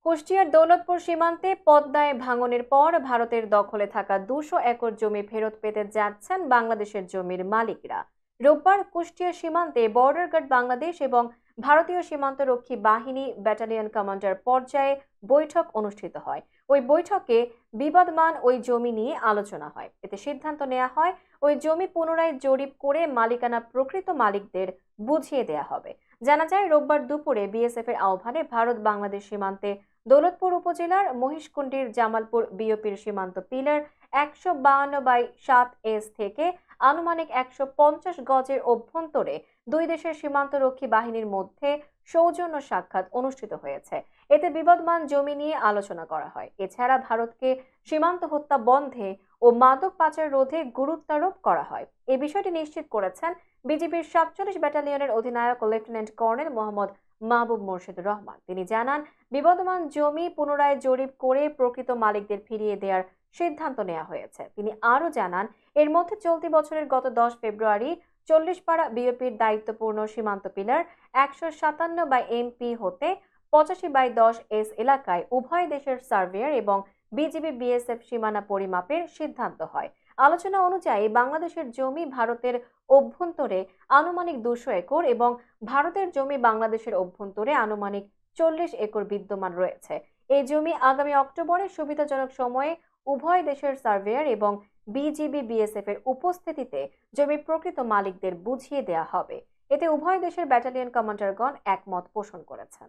কুষ্টিয়ার দৌলতপুর সীমান্তে পদ্মায় ভাঙনের পর ভারতের দখলে থাকা 200 একর জমি ফেরত পেতে যাচ্ছেন বাংলাদেশের জমির মালিকরা। রোববার কুষ্টিয়া সীমান্তে বর্ডার গার্ড বাংলাদেশ এবং ভারতীয় সীমান্তরক্ষী বাহিনী ব্যাটালিয়ন কমান্ডার পর্যায়ে বৈঠক অনুষ্ঠিত হয়। ওই বৈঠকে বিবাদমান ওই জমি নিয়ে আলোচনা হয়। এতে সিদ্ধান্ত নেওয়া হয় ওই জমি পুনরায় জরিপ করে মালিকানা প্রকৃত মালিকদের বুঝিয়ে দেয়া হবে। জানা যায়, রোববার দুপুরে বিএসএফ এর আহ্বানে ভারত বাংলাদেশ সীমান্তে দৌলতপুর উপজেলার মহিষকুণ্ডির জামালপুর বিওপির সীমান্ত পিলার 152/7 থেকে আনুমানিক 150 গজের অভ্যন্তরে দুই দেশের সীমান্তরক্ষী বাহিনীর মধ্যে সৌজন্য সাক্ষাৎ অনুষ্ঠিত হয়েছে। এতে বিবাদমান জমি নিয়ে আলোচনা করা হয়। এছাড়া ভারতকে সীমান্ত হত্যা বন্ধে ও মাদক পাচার রোধে গুরুত্বারোপ করা হয়। এই বিষয়টি নিশ্চিত করেছেন বিজিবির 47 ব্যাটালিয়নের অধিনায়ক লেফটেন্যান্ট কর্নেল মোহাম্মদ মাহবুব মোর্শেদুর রহমান। তিনি জানান, বিবাদমান জমি পুনরায় জরিপ করে প্রকৃত মালিকদের ফিরিয়ে দেওয়ার সিদ্ধান্ত নেওয়া হয়েছে। তিনি আরও জানান, এর মধ্যে চলতি বছরের গত 10 ফেব্রুয়ারি 40 পাড়া বিওপির দায়িত্বপূর্ণ সীমান্ত পিলার 157/MP হতে 85/10S এলাকায় উভয় দেশের সার্ভেয়ার এবং বিজিবি বিএসএফ সীমানা পরিমাপের সিদ্ধান্ত হয়। আলোচনা অনুযায়ী বাংলাদেশের জমি ভারতের অভ্যন্তরে আনুমানিক 200 একর এবং ভারতের জমি বাংলাদেশের অভ্যন্তরে আনুমানিক 40 একর বিদ্যমান রয়েছে। এই জমি আগামী অক্টোবরে সুবিধাজনক সময়ে উভয় দেশের সার্ভেয়ার এবং বিজিবি বিএসএফ এর উপস্থিতিতে জমির প্রকৃত মালিকদের বুঝিয়ে দেওয়া হবে। এতে উভয় দেশের ব্যাটালিয়ন কমান্ডারগণ একমত পোষণ করেছেন।